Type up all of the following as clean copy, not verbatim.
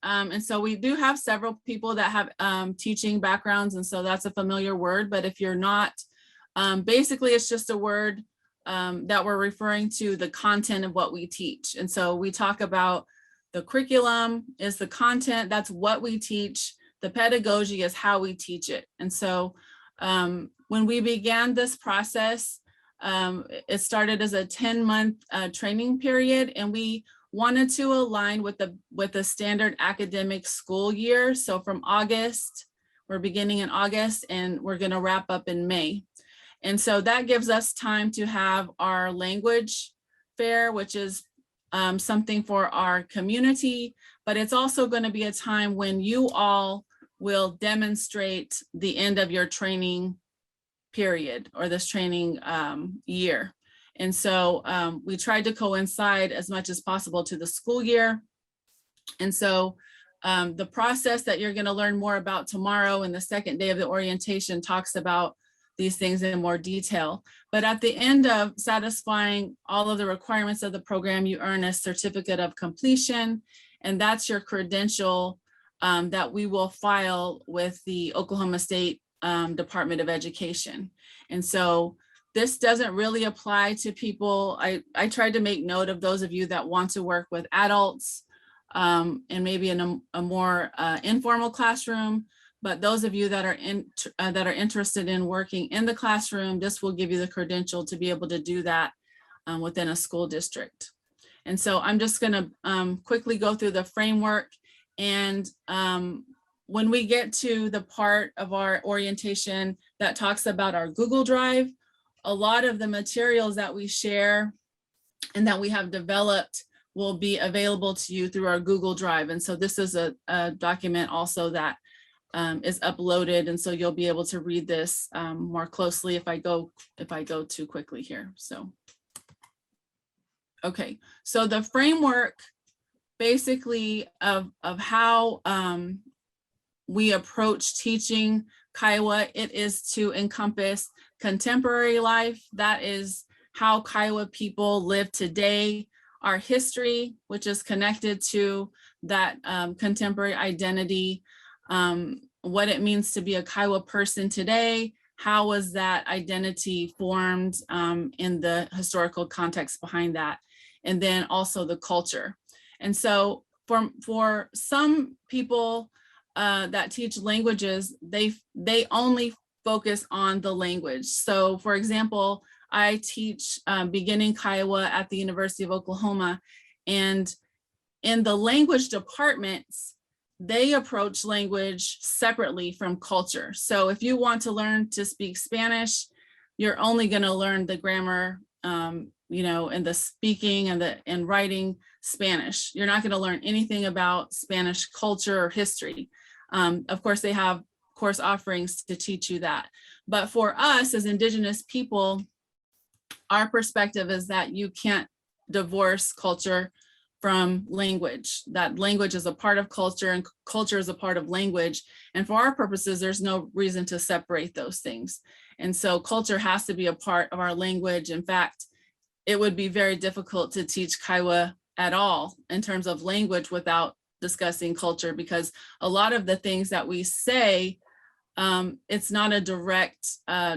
And so we do have several people that have teaching backgrounds, and so that's a familiar word. But if you're not, basically it's just a word that we're referring to the content of what we teach. And so we talk about the curriculum is the content, that's what we teach. The pedagogy is how we teach it. And so when we began this process, it started as a 10-month training period, and we wanted to align with the standard academic school year. So from August, we're beginning in August, and we're going to wrap up in May. And so that gives us time to have our language fair, which is something for our community, but it's also going to be a time when you all will demonstrate the end of your training period or this training year. And so we tried to coincide as much as possible to the school year. And so the process that you're going to learn more about tomorrow and the second day of the orientation talks about these things in more detail. But at the end of satisfying all of the requirements of the program, you earn a certificate of completion, and that's your credential that we will file with the Oklahoma State Department of Education. And so this doesn't really apply to people. I tried to make note of those of you that want to work with adults and maybe in a more informal classroom. But those of you that are interested in working in the classroom, this will give you the credential to be able to do that within a school district. And so I'm just going to quickly go through the framework. And when we get to the part of our orientation that talks about our Google Drive, a lot of the materials that we share and that we have developed will be available to you through our Google Drive. And so this is a document also that is uploaded, and so you'll be able to read this more closely if I go too quickly here. So, okay, so the framework basically of how we approach teaching Kiowa, it is to encompass contemporary life. That is how Kiowa people live today, our history, which is connected to that contemporary identity, what it means to be a Kiowa person today, how was that identity formed in the historical context behind that, and then also the culture. And so for some people that teach languages, they only focus on the language. So for example, I teach beginning Kiowa at the University of Oklahoma, and in the language departments, they approach language separately from culture. So if you want to learn to speak Spanish, you're only going to learn the grammar, you know, and the speaking and writing Spanish. You're not going to learn anything about Spanish culture or history. Of course, they have course offerings to teach you that. But for us as Indigenous people, our perspective is that you can't divorce culture from language. That language is a part of culture and culture is a part of language. And for our purposes, there's no reason to separate those things. And so culture has to be a part of our language. In fact, it would be very difficult to teach Kiowa at all in terms of language without discussing culture, because a lot of the things that we say, it's not a direct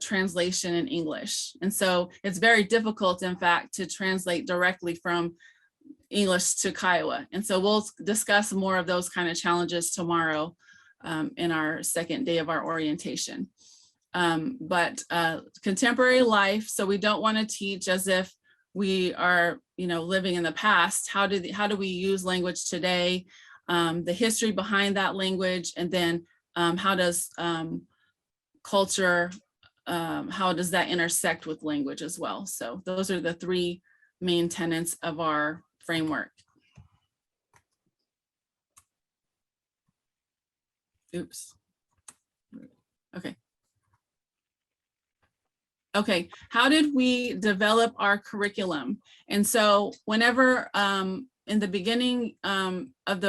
translation in English. And so it's very difficult, in fact, to translate directly from English to Kiowa. And so we'll discuss more of those kind of challenges tomorrow in our second day of our orientation. But contemporary life, so we don't want to teach as if we are, you know, living in the past. How do we use language today? The history behind that language, and then how does culture, how does that intersect with language as well? So those are the three main tenets of our framework. Oops. Okay. Okay, how did we develop our curriculum? And so whenever in the beginning of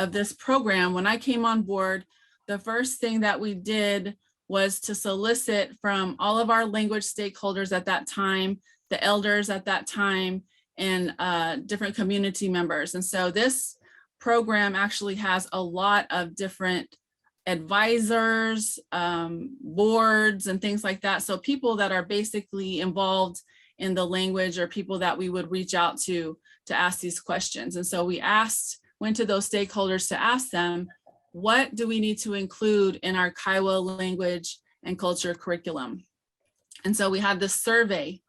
this program, when I came on board, the first thing that we did was to solicit from all of our language stakeholders at that time, the elders at that time, and different community members. And so this program actually has a lot of different advisors, boards, and things like that. So people that are basically involved in the language, or people that we would reach out to ask these questions. And so we went to those stakeholders to ask them, what do we need to include in our Kiowa language and culture curriculum? And so we had this survey.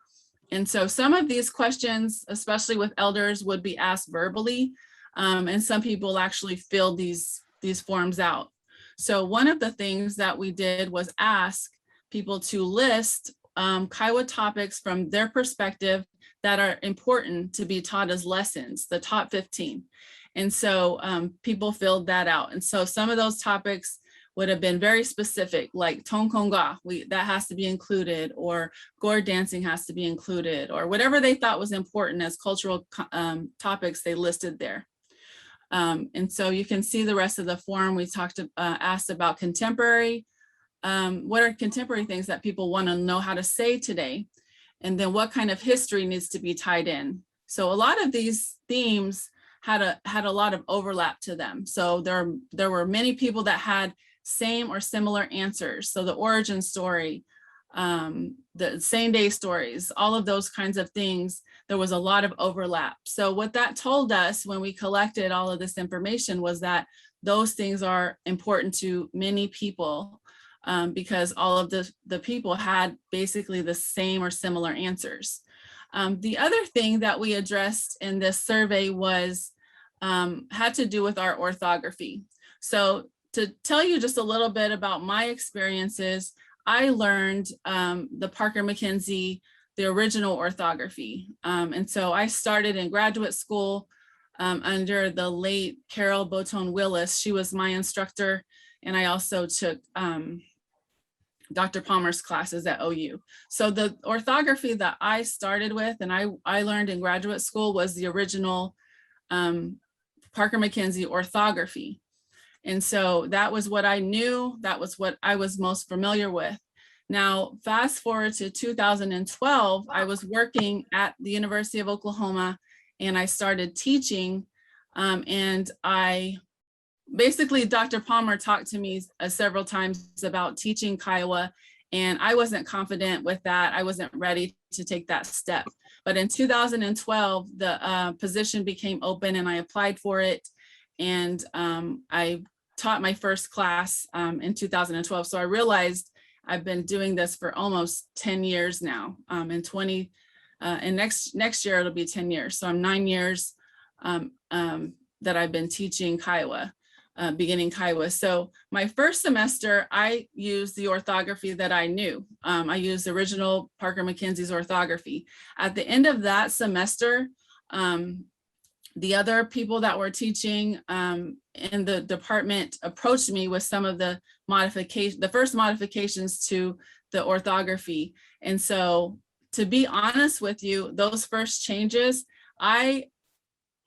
And so some of these questions, especially with elders, would be asked verbally. And some people actually filled these forms out. So one of the things that we did was ask people to list Kiowa topics from their perspective that are important to be taught as lessons, the top 15. And so people filled that out. And so some of those topics would have been very specific, like Tongkonga, that has to be included, or gourd dancing has to be included, or whatever they thought was important as cultural topics they listed there. And so you can see the rest of the form. We asked about contemporary. What are contemporary things that people want to know how to say today? And then what kind of history needs to be tied in? So a lot of these themes had a lot of overlap to them. So there were many people that had same or similar answers. So the origin story, the same day stories, all of those kinds of things, there was a lot of overlap. So what that told us when we collected all of this information was that those things are important to many people, because all of the people had basically the same or similar answers. The other thing that we addressed in this survey was had to do with our orthography. So to tell you just a little bit about my experiences, I learned the Parker McKenzie, the original orthography. And so I started in graduate school under the late Carol Botone Willis. She was my instructor. And I also took Dr. Palmer's classes at OU. So the orthography that I started with and I learned in graduate school was the original Parker McKenzie orthography. And so that was what I knew, that was what I was most familiar with. Now, fast forward to 2012, I was working at the University of Oklahoma and I started teaching. And basically, Dr. Palmer talked to me several times about teaching Kiowa, and I wasn't confident with that. I wasn't ready to take that step. But in 2012, the position became open and I applied for it. And I taught my first class in 2012. So I realized I've been doing this for almost 10 years now. And next year it'll be 10 years. So I'm 9 years that I've been teaching Kiowa, beginning Kiowa. So my first semester, I used the orthography that I knew. I used the original Parker McKenzie's orthography. At the end of that semester, the other people that were teaching in the department approached me with some of the first modifications to the orthography. And so to be honest with you, those first changes, I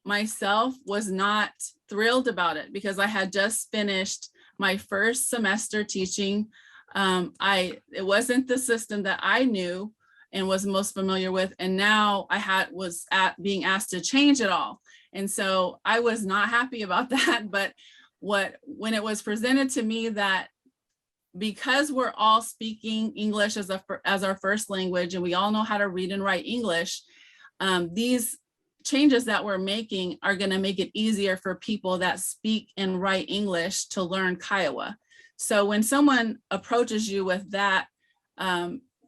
myself was not thrilled about it because I had just finished my first semester teaching. It wasn't the system that I knew and was most familiar with. And now I was being asked to change it all. And so I was not happy about that. But when it was presented to me that because we're all speaking English as our first language, and we all know how to read and write English, these changes that we're making are going to make it easier for people that speak and write English to learn Kiowa. So when someone approaches you with that,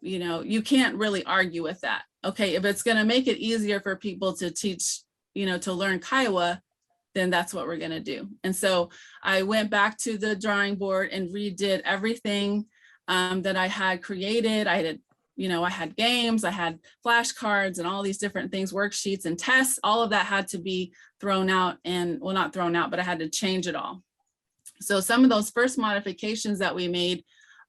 you can't really argue with that. Okay, if it's going to make it easier for people to teach, to learn Kiowa, then that's what we're going to do. And so I went back to the drawing board and redid everything that I had created. I had games, I had flashcards and all these different things, worksheets and tests. All of that had to be thrown out, and well, not thrown out, but I had to change it all. So some of those first modifications that we made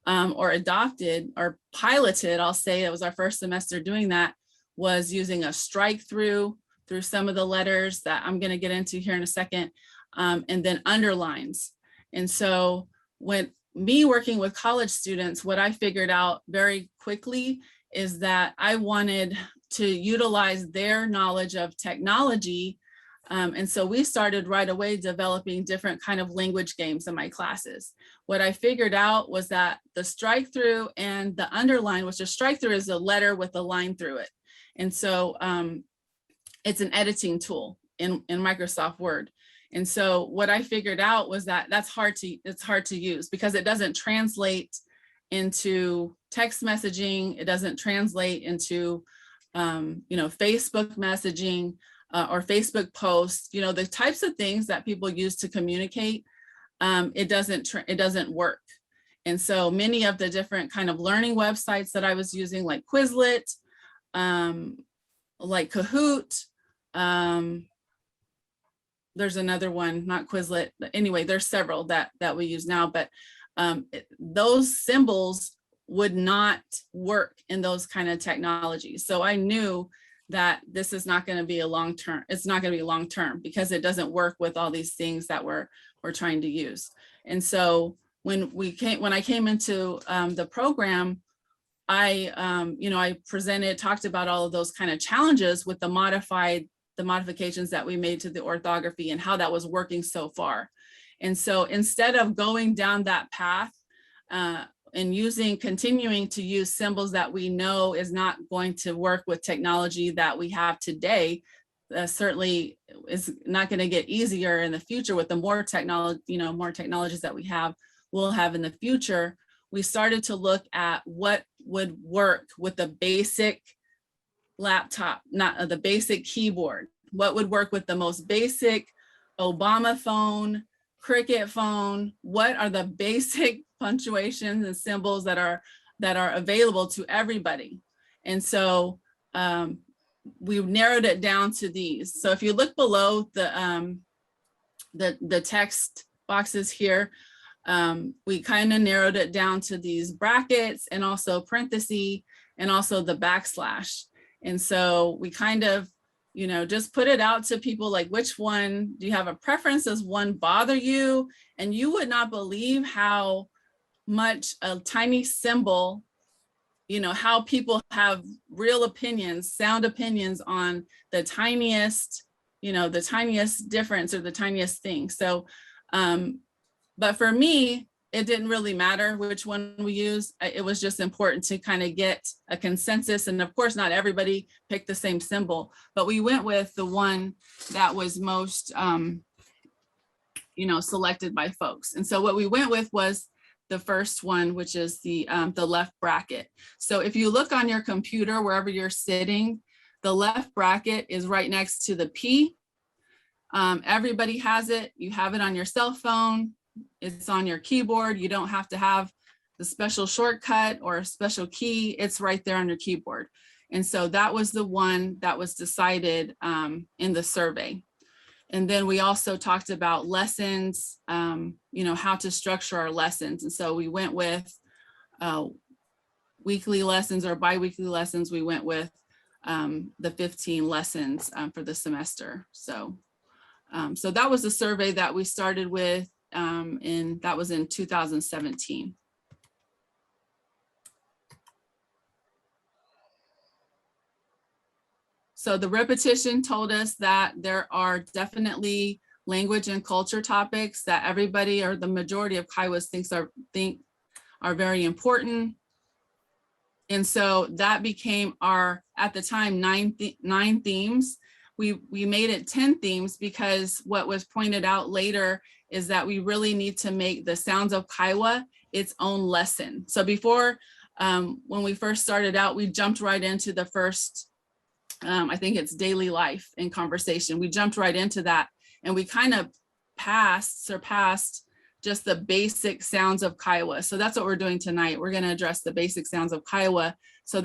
or adopted or piloted, I'll say it was our first semester doing that, was using a strike through some of the letters that I'm going to get into here in a second, and then underlines. And so when me working with college students, what I figured out very quickly is that I wanted to utilize their knowledge of technology And so we started right away developing different kind of language games in my classes. What I figured out was that the strike through and the underline, which a strike through is a letter with a line through it. And so it's an editing tool in Microsoft Word. And so what I figured out was that it's hard to use because it doesn't translate into text messaging. It doesn't translate into, Facebook messaging or Facebook posts, the types of things that people use to communicate. It doesn't work. And so many of the different kind of learning websites that I was using, like Quizlet, like Kahoot, there's another one, not Quizlet. Anyway, there's several that we use now, but those symbols would not work in those kind of technologies. So I knew that this is not going to be a long-term, it's not going to be long-term because it doesn't work with all these things that we're trying to use. And so when I came into the program, I talked about all of those kind of challenges with the modifications that we made to the orthography and how that was working so far. And so instead of going down that path and continuing to use symbols that we know is not going to work with technology that we have today, certainly is not going to get easier in the future with the more technology, more technologies that we'll have in the future. We started to look at what would work with the basic laptop, not the basic keyboard, what would work with the most basic Obama phone, Cricket phone, what are the basic punctuations and symbols that are available to everybody. And so we narrowed it down to these. So if you look below the text boxes here, we kind of narrowed it down to these brackets and also parentheses and also the backslash. And so we kind of, just put it out to people like, which one do you have a preference? Does one bother you? And you would not believe how much a tiny symbol, how people have real opinions, sound opinions on the tiniest difference or the tiniest thing. So, but for me, it didn't really matter which one we use. It was just important to kind of get a consensus. And of course, not everybody picked the same symbol, but we went with the one that was most, selected by folks. And so what we went with was the first one, which is the left bracket. So if you look on your computer, wherever you're sitting, the left bracket is right next to the P. Everybody has it. You have it on your cell phone. It's on your keyboard. You don't have to have the special shortcut or a special key. It's right there on your keyboard. And so that was the one that was decided in the survey. And then we also talked about lessons, how to structure our lessons. And so we went with weekly lessons or biweekly lessons. We went with the 15 lessons for the semester. So that was the survey that we started with. And that was in 2017. So the repetition told us that there are definitely language and culture topics that everybody or the majority of Kiowas think are very important. And so that became our, at the time, nine themes. We made it 10 themes because what was pointed out later is that we really need to make the sounds of Kiowa its own lesson. So before, when we first started out, we jumped right into the first, I think it's daily life and conversation. We jumped right into that and we kind of surpassed just the basic sounds of Kiowa. So that's what we're doing tonight. We're going to address the basic sounds of Kiowa. So